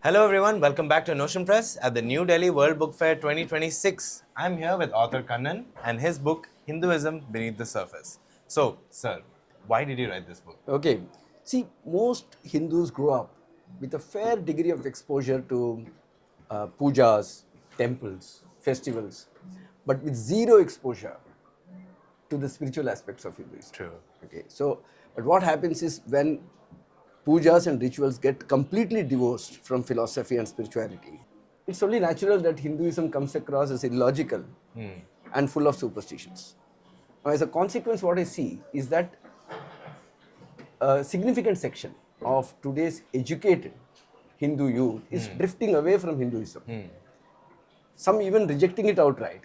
Hello everyone, welcome back to Notion Press at the New Delhi World Book Fair 2026. I'm here with author Kannan and his book Hinduism Beneath the Surface. So, sir, why did you write this book? Okay. See, most Hindus grow up with a fair degree of exposure to pujas, temples, festivals, but with zero exposure to the spiritual aspects of Hinduism. True. Okay. So, but what happens is when pujas and rituals get completely divorced from philosophy and spirituality, it's only natural that Hinduism comes across as illogical and full of superstitions. Now, as a consequence, what I see is that a significant section of today's educated Hindu youth is drifting away from Hinduism. Some even rejecting it outright,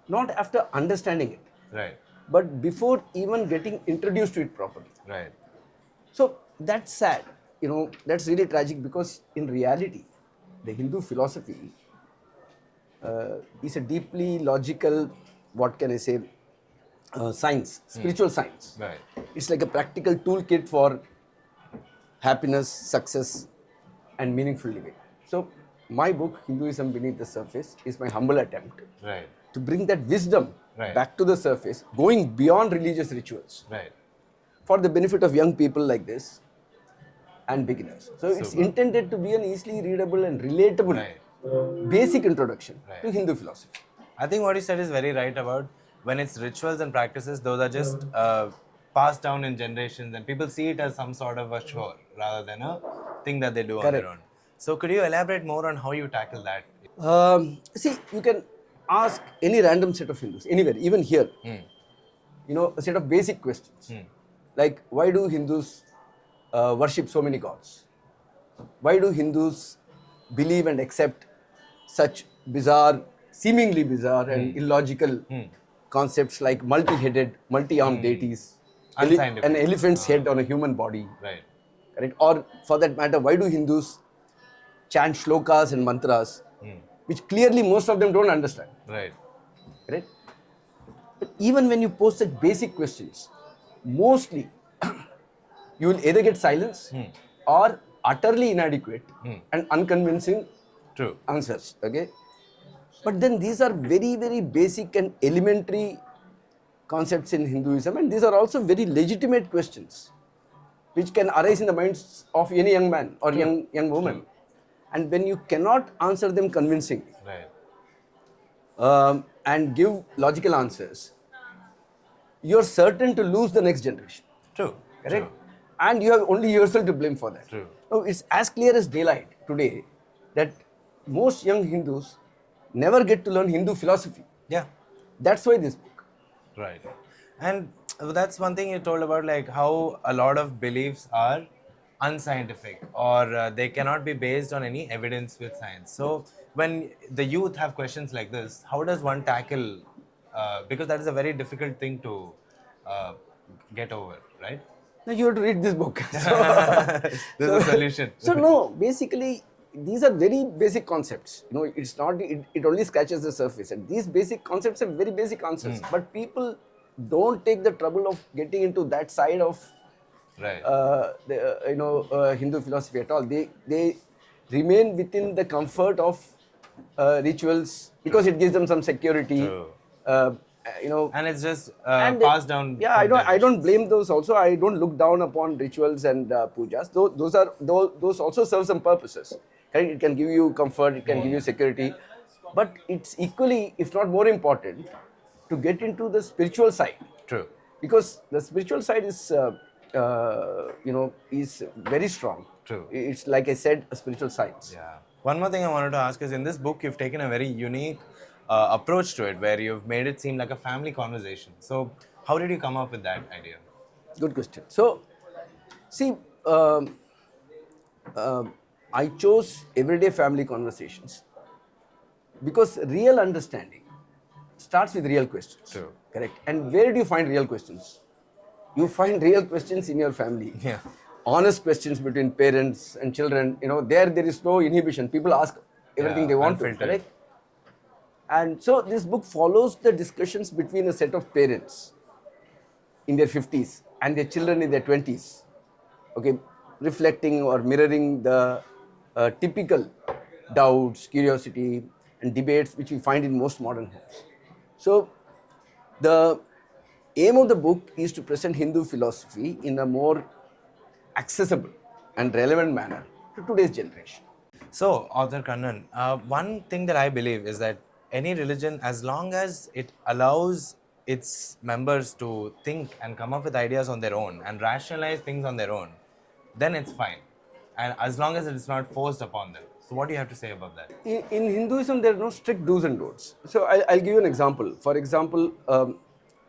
not after understanding it, Right, but before even getting introduced to it properly. right. So that's sad. That's really tragic because in reality, the Hindu philosophy is a deeply logical, what can I say, science, spiritual science. Right. It's like a practical toolkit for happiness, success, and meaningful living. So, my book, Hinduism Beneath the Surface, is my humble attempt Right, to bring that wisdom Right. back to the surface, going beyond religious rituals right. for the benefit of young people like this and beginners. So, it's Super. intended to be an easily readable and relatable Right. basic introduction Right. to Hindu philosophy. I think what you said is very right about when it's rituals and practices, those are just passed down in generations and people see it as some sort of a chore rather than a thing that they do on their Correct. own. So, could you elaborate more on how you tackle that? See, you can ask any random set of Hindus, anywhere, even here, a set of basic questions. Like, why do Hindus worship so many gods? Why do Hindus believe and accept such bizarre, seemingly bizarre and illogical concepts like multi-headed, multi-armed deities, Unscientific. an elephant's head on a human body? Right, Correct? Or for that matter, why do Hindus chant shlokas and mantras, which clearly most of them don't understand? right, Correct? But even when you pose such basic questions, mostly you will either get silence or utterly inadequate and unconvincing true. answers. Okay? But then these are very, very basic and elementary concepts in Hinduism, and these are also very legitimate questions which can arise in the minds of any young man or young woman. And when you cannot answer them convincingly Right, and give logical answers, you're certain to lose the next generation. true, Correct? true, And you have only yourself to blame for that. True. Now, it's as clear as daylight today that most young Hindus never get to learn Hindu philosophy. yeah, That's why this book. right. And that's one thing you told about, like how a lot of beliefs are unscientific or they cannot be based on any evidence with science. So when the youth have questions like this, how does one tackle? Because that is a very difficult thing to get over, right? Now you have to read this book. There's a solution. So no, basically these are very basic concepts. It's not. It only scratches the surface, and these basic concepts have very basic answers. But people don't take the trouble of getting into that side of Right. Hindu philosophy at all. They remain within the comfort of rituals because it gives them some security. True. And it's just And passed down. Yeah, from I don't generations. blame those. Also, I don't look down upon rituals and pujas. Those also serve some purposes. Right? It can give you comfort. It can give you security. But it's equally, if not more important, to get into the spiritual side, True. because the spiritual side is is very strong. True. It's like I said, a spiritual science. Yeah. One more thing I wanted to ask is, in this book, you've taken a very unique approach to it, where you've made it seem like a family conversation. So, how did you come up with that idea? Good question. So, see, I chose everyday family conversations because real understanding starts with real questions. True. Correct. And where do you find real questions? You find real questions in your family. Yeah. Honest questions between parents and children. There is no inhibition. People ask everything they want to. unfiltered. Correct. And so this book follows the discussions between a set of parents in their 50s and their children in their 20s, okay, reflecting or mirroring the typical doubts, curiosity, and debates which we find in most modern homes. So, the aim of the book is to present Hindu philosophy in a more accessible and relevant manner to today's generation. So, Author Kannan, one thing that I believe is that any religion, as long as it allows its members to think and come up with ideas on their own and rationalize things on their own, then it's fine. And as long as it is not forced upon them. So, what do you have to say about that? In Hinduism, there are no strict do's and don'ts. So, I'll give you an example. For example,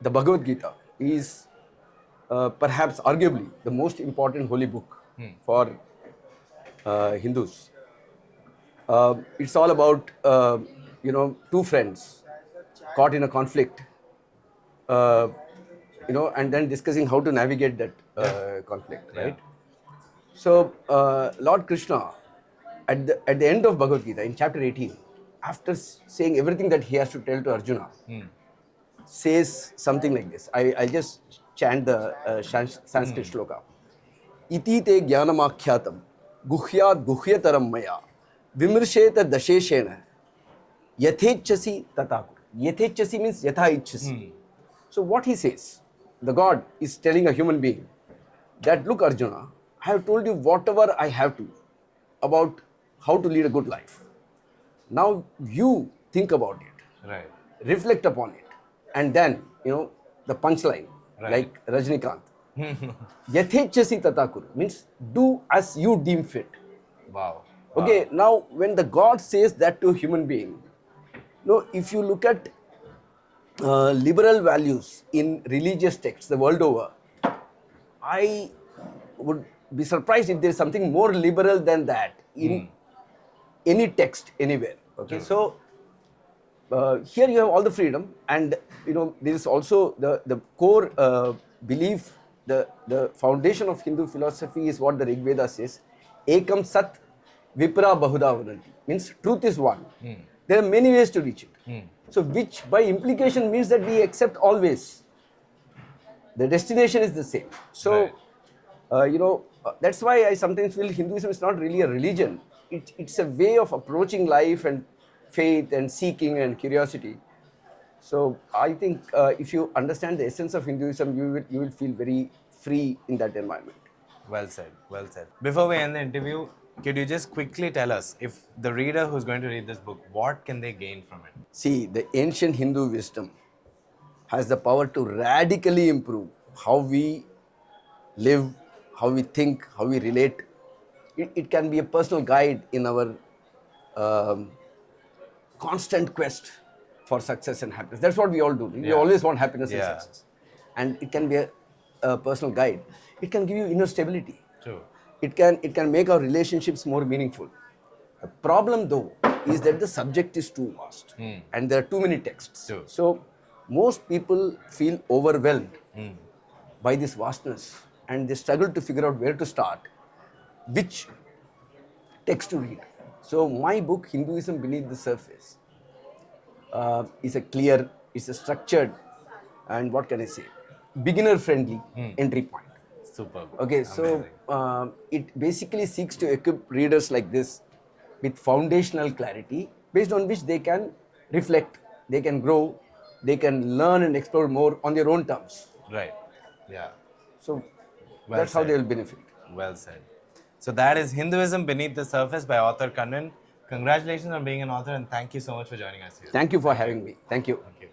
the Bhagavad Gita is perhaps arguably the most important holy book for Hindus. It's all about two friends caught in a conflict, and then discussing how to navigate that conflict, right? So Lord Krishna, at the end of Bhagavad Gita, in chapter 18, after saying everything that he has to tell to Arjuna, says something like this. I'll just chant the Sanskrit shloka. Iti te jnanamakyatam guhyat guhyataram maya vimrsheta dasheshena yathechasi tatakur. Yathechasi means yatha ichhasi. So what he says, the God is telling a human being that, look Arjuna, I have told you whatever I have to about how to lead a good life. Now you think about it, Right. reflect upon it, and then, the punchline, like Rajnikant. Yathechasi tatakur means do as you deem fit. Wow. Okay, now when the God says that to a human being, if you look at liberal values in religious texts the world over, I would be surprised if there is something more liberal than that in any text anywhere. Okay, so here you have all the freedom, and there is also the core belief. The foundation of Hindu philosophy is what the Rig Veda says: Ekam Sat Vipra Bahuda Vadanti, means truth is one. There are many ways to reach it. So, which by implication means that we accept always. The destination is the same. So, that's why I sometimes feel Hinduism is not really a religion. It's a way of approaching life and faith and seeking and curiosity. So I think if you understand the essence of Hinduism, you will feel very free in that environment. Well said. Well said. Before we end the interview, could you just quickly tell us, if the reader who's going to read this book, what can they gain from it? See, the ancient Hindu wisdom has the power to radically improve how we live, how we think, how we relate. It can be a personal guide in our constant quest for success and happiness. That's what we all do. We always want happiness and success. And it can be a personal guide. It can give you inner stability. True. It can make our relationships more meaningful. The problem though is that the subject is too vast and there are too many texts. True. So most people feel overwhelmed by this vastness, and they struggle to figure out where to start, which text to read. So my book, Hinduism Beneath the Surface, is a structured, and what can I say, beginner-friendly entry point. Superb. Okay, so it basically seeks to equip readers like this with foundational clarity, based on which they can reflect, they can grow, they can learn and explore more on their own terms. Right. Yeah. So Well that's how said. they will benefit. Well said. So that is Hinduism Beneath the Surface by author Kannan. Congratulations on being an author, and thank you so much for joining us here. Thank you for having me. Thank you. Thank you.